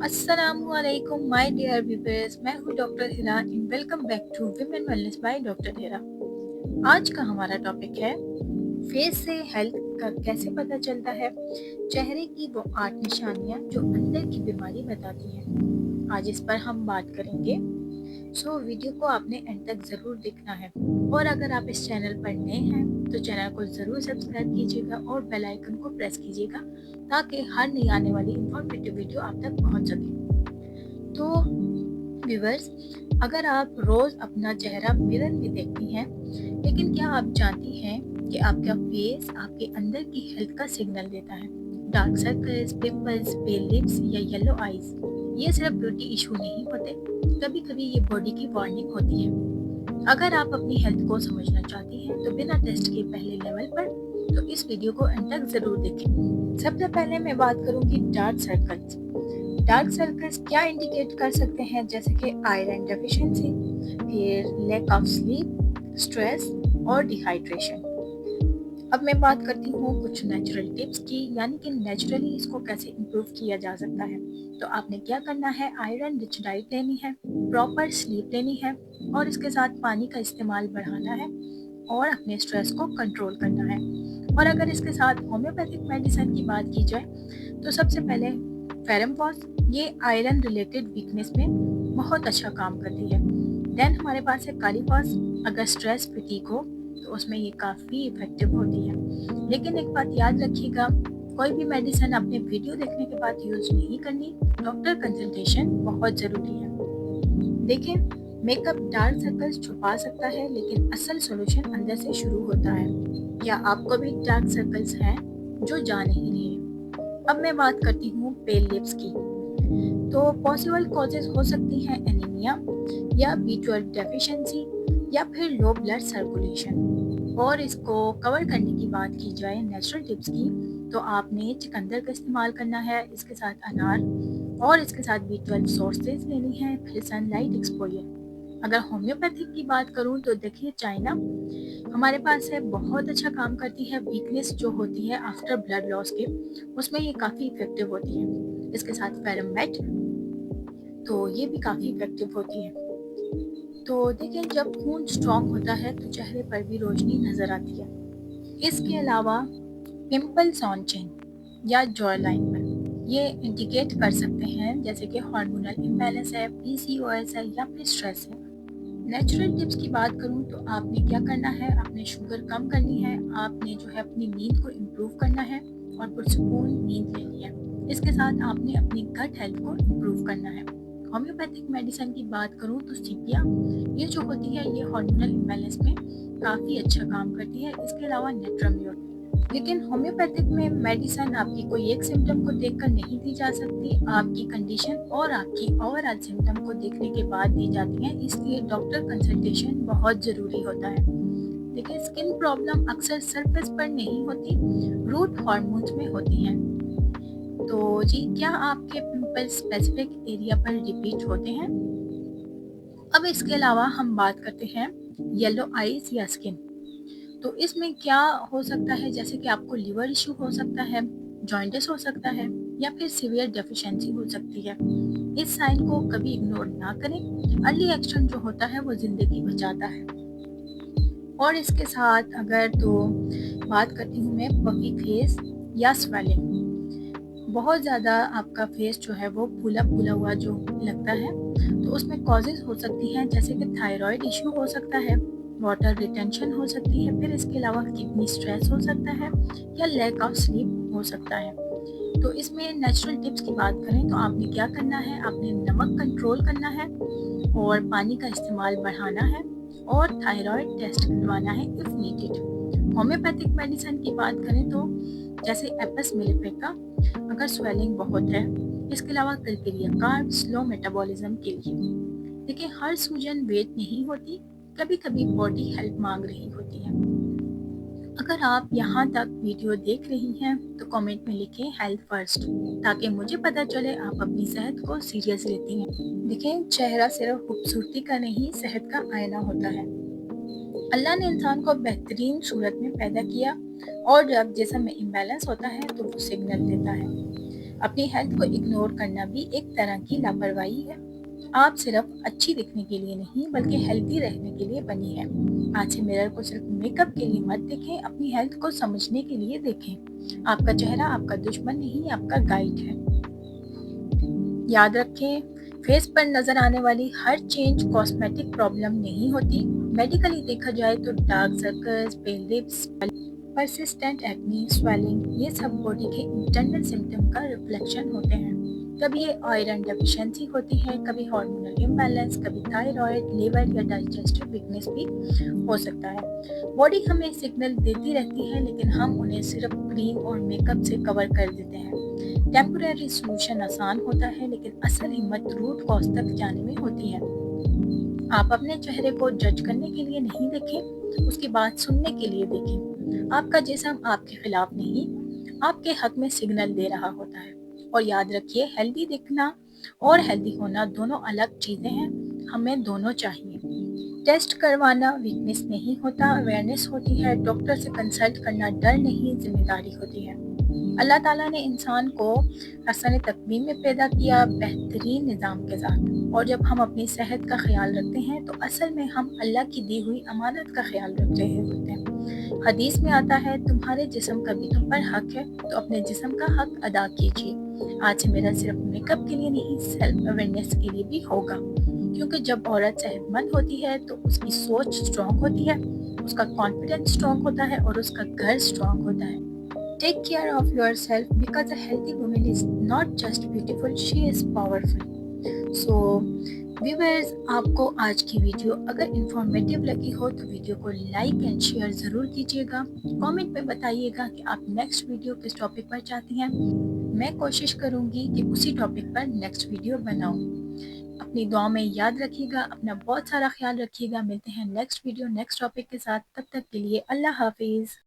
अस्सलामुअलैकुम my dear viewers, मैं हूँ doctor Hira and welcome back to women wellness by doctor Hira. आज का हमारा टॉपिक है फेस से हेल्थ का कैसे पता चलता है, चेहरे की वो 8 निशानियाँ जो अंदर की बीमारी बताती हैं। आज इस पर हम बात करेंगे, सो वीडियो को आपने एंड तक ज़रूर देखना है। और अगर आप इस चैनल पर नए हैं तो चैनल को ज़रूर सब्सक्राइब कीजिएगा और बेल आइकन को प्रेस कीजिएगा ताकि हर नई आने वाली इंफॉर्मेटिव वीडियो आप तक पहुंच सके। तो व्यूअर्स, अगर आप रोज़ अपना चेहरा मिरर में देखती हैं, लेकिन क्या आप जानती हैं कि आपका फेस आपके अंदर की हेल्थ का सिग्नल देता है। डार्क सर्कल्स, पिंपल्स, पेल लिप्स या येलो आईज ये सिर्फ ब्यूटी इशू नहीं होते, कभी कभी ये बॉडी की वार्निंग होती है। अगर आप अपनी हेल्थ को समझना चाहती हैं तो बिना टेस्ट के पहले लेवल पर तो इस वीडियो को अंत तक जरूर देखें। सबसे पहले मैं बात करूंगी डार्क सर्कल्स। डार्क सर्कल्स क्या इंडिकेट कर सकते हैं, जैसे कि आयरन डेफिशिएंसी, फिर लैक ऑफ स्लीप, स्ट्रेस और डिहाइड्रेशन। अब मैं बात करती हूँ कुछ नेचुरल टिप्स की, यानी कि नेचुरली इसको कैसे इम्प्रूव किया जा सकता है। तो आपने क्या करना है, आयरन रिच डाइट लेनी है, प्रॉपर स्लीप लेनी है और इसके साथ पानी का इस्तेमाल बढ़ाना है और अपने स्ट्रेस को कंट्रोल करना है। और अगर इसके साथ होम्योपैथिक मेडिसिन की बात की जाए तो सबसे पहले फेरमपॉस, ये आयरन रिलेटेड वीकनेस में बहुत अच्छा काम करती है। देन हमारे पास है कालीफॉस, अगर स्ट्रेस फटीग हो तो उसमें ये काफ़ी इफेक्टिव होती है। लेकिन एक बात याद रखिएगा, कोई भी मेडिसिन अपने वीडियो देखने के बाद यूज नहीं करनी, डॉक्टर कंसल्टेशन बहुत ज़रूरी है। देखें, मेकअप डार्क सर्कल्स छुपा सकता है, लेकिन असल सॉल्यूशन अंदर से शुरू होता है। या आपको भी डार्क सर्कल्स हैं जो जा नहीं रहे। अब मैं बात करती हूँ पेल लिप्स की। तो पॉसिबल कॉजेज हो सकती हैं एनीमिया या B12 डेफिशिएंसी या फिर लो ब्लड सर्कुलेशन। और इसको कवर करने की बात की जाए नेचुरल टिप्स की, तो आपने चुकंदर का इस्तेमाल करना है, इसके साथ अनार और इसके साथ B12 सोर्सेज लेनी है, फिर सनलाइट एक्सपोजर। अगर होम्योपैथिक की बात करूं तो देखिए, चाइना हमारे पास है, बहुत अच्छा काम करती है। वीकनेस जो होती है आफ्टर ब्लड लॉस के, उसमें ये काफ़ी इफेक्टिव होती है। इसके साथ फेरमेट, तो ये भी काफ़ी इफेक्टिव होती है। तो देखिए, जब खून स्ट्रांग होता है तो चेहरे पर भी रोशनी नज़र आती है। इसके अलावा पिंपल्स ऑन चिन या जॉ लाइन पर ये इंडिकेट कर सकते हैं, जैसे कि हार्मोनल इम्बैलेंस है, PCOS है या फिर स्ट्रेस है। नेचुरल टिप्स की बात करूं तो आपने क्या करना है, आपने शुगर कम करनी है, आपने जो है अपनी नींद को इम्प्रूव करना है और पुरसकून नींद लेनी है। इसके साथ आपने अपनी गट हेल्थ को इम्प्रूव करना है। होम्योपैथिक मेडिसिन की बात करूं तो सीपिया, ये जो होती है ये हार्मोनल इम्बैलेंस में काफ़ी अच्छा काम करती है। इसके अलावा नेट्रम्योर। लेकिन होम्योपैथिक में मेडिसिन आपकी कोई एक सिम्टम को देखकर नहीं दी जा सकती, आपकी कंडीशन और आपकी ओवरऑल सिम्टम को देखने के बाद दी जाती हैं, इसलिए डॉक्टर कंसल्टेशन बहुत ज़रूरी होता है। देखिए, स्किन प्रॉब्लम अक्सर सरफेस पर नहीं होती, रूट हार्मोन्स में होती हैं। तो जी, क्या आपके पिंपल स्पेसिफिक एरिया पर रिपीट होते हैं? अब इसके अलावा हम बात करते हैं येलो आईज या स्किन। तो इसमें क्या हो सकता है, जैसे कि आपको लिवर इशू हो सकता है, जॉइंटिस हो सकता है या फिर सीवियर डेफिशिएंसी हो सकती है। इस साइन को कभी इग्नोर ना करें, अर्ली एक्शन जो होता है वो ज़िंदगी बचाता है। और इसके साथ अगर तो बात करती हूँ मैं पफी फेस या स्वेलिंग, बहुत ज़्यादा आपका फेस जो है वो फूला फूला हुआ जो लगता है, तो उसमें कॉजेज़ हो सकती हैं, जैसे कि थायराइड इशू हो सकता है, वाटर रिटेंशन हो सकती है, फिर इसके अलावा किडनी स्ट्रेस हो सकता है या लैक ऑफ स्लीप हो सकता है। तो इसमें नेचुरल टिप्स की बात करें तो आपने क्या करना है, आपने नमक कंट्रोल करना है और पानी का इस्तेमाल बढ़ाना है और थायराइड टेस्ट करवाना है इफ़ नीडेड। होम्योपैथिक मेडिसिन की बात करें तो जैसे एपस मिलिफेका, अगर स्वेलिंग बहुत है, इसके अलावा कल्केरिया कार्ब स्लो मेटाबॉलिज्म के लिए। देखिए, हर सूजन वेट नहीं होती, कभी कभी बॉडी हेल्प मांग रही होती है। अगर आप यहाँ तक वीडियो देख रही हैं तो कमेंट में लिखें हेल्थ फर्स्ट, ताकि मुझे पता चले आप अपनी सेहत को सीरियस लेती हैं। देखिए, चेहरा सिर्फ खूबसूरती का नहीं, सेहत का आईना होता है। अल्लाह ने इंसान को बेहतरीन सूरत में पैदा किया और जब जिस्म में इम्बैलेंस होता है तो वो सिग्नल देता है। अपनी हेल्थ को इग्नोर करना भी एक तरह की लापरवाही है। आप सिर्फ अच्छी दिखने के लिए नहीं बल्कि हेल्दी रहने के लिए बनी है। आज से मिरर को सिर्फ मेकअप के लिए मत देखें, अपनी हेल्थ को समझने के लिए देखें। आपका चेहरा आपका दुश्मन नहीं, आपका गाइड है। याद रखें, फेस पर नजर आने वाली हर चेंज कॉस्मेटिक प्रॉब्लम नहीं होती। मेडिकली देखा जाए तो डार्क सर्कल्स, पेल लिप्स, परसिस्टेंट एक्ने, स्वेलिंग, ये सब बॉडी के इंटरनल सिम्टम का रिफ्लेक्शन होते हैं। कभी ये आयरन डेफिशिएंसी होती है, कभी हार्मोनल इम्बैलेंस, कभी थायराइड, लिवर या डाइजेस्टिव वीकनेस भी हो सकता है। बॉडी हमें सिग्नल देती रहती है, लेकिन हम उन्हें सिर्फ क्रीम और मेकअप से कवर कर देते हैं। टेम्पररी सोल्यूशन आसान होता है, लेकिन असल हिम्मत रूट कॉज तक जाने में होती है। आप अपने चेहरे को जज करने के लिए नहीं देखें, उसकी बात सुनने के लिए देखें। आपका जिस्म आपके खिलाफ नहीं, आपके हक में सिग्नल दे रहा होता है। और याद रखिए, हेल्दी दिखना और हेल्दी होना दोनों अलग चीजें हैं। हमें दोनों चाहिए। टेस्ट करवाना वीकनेस नहीं होता, अवेयरनेस होती है। डॉक्टर से कंसल्ट करना डर नहीं, जिम्मेदारी होती है। अल्लाह ताला ने इंसान को हसन तकवीम में पैदा किया, बेहतरीन निज़ाम के साथ। और जब हम अपनी सेहत का ख्याल रखते हैं तो असल में हम अल्लाह की दी हुई अमानत का ख्याल रख रहे होते हैं। हदीस में आता है, तुम्हारे जिस्म का भी तुम पर हक है, तो अपने जिस्म का हक अदा कीजिए। आज से मेरा सिर्फ मेकअप के लिए नहीं, सेल्फ अवेयरनेस के लिए भी होगा। क्योंकि जब औरत सेहतमंद होती है तो उसकी सोच स्ट्रांग होती है, उसका कॉन्फिडेंस स्ट्रांग होता है और उसका घर स्ट्रांग होता है। Take care of yourself because a healthy woman is not just beautiful, she is powerful. So, viewers, आपको आज की वीडियो अगर इंफॉर्मेटिव लगी हो तो वीडियो को लाइक एंड शेयर ज़रूर कीजिएगा। कमेंट में बताइएगा कि आप नेक्स्ट वीडियो किस टॉपिक पर चाहती हैं। मैं कोशिश करूँगी कि उसी टॉपिक पर नेक्स्ट वीडियो बनाऊँ। अपनी दुआ में याद रखिएगा, अपना बहुत सारा ख्याल रखिएगा। मिलते हैं नेक्स्ट वीडियो नेक्स्ट टॉपिक के साथ। तब तक के लिए अल्लाह हाफिज़।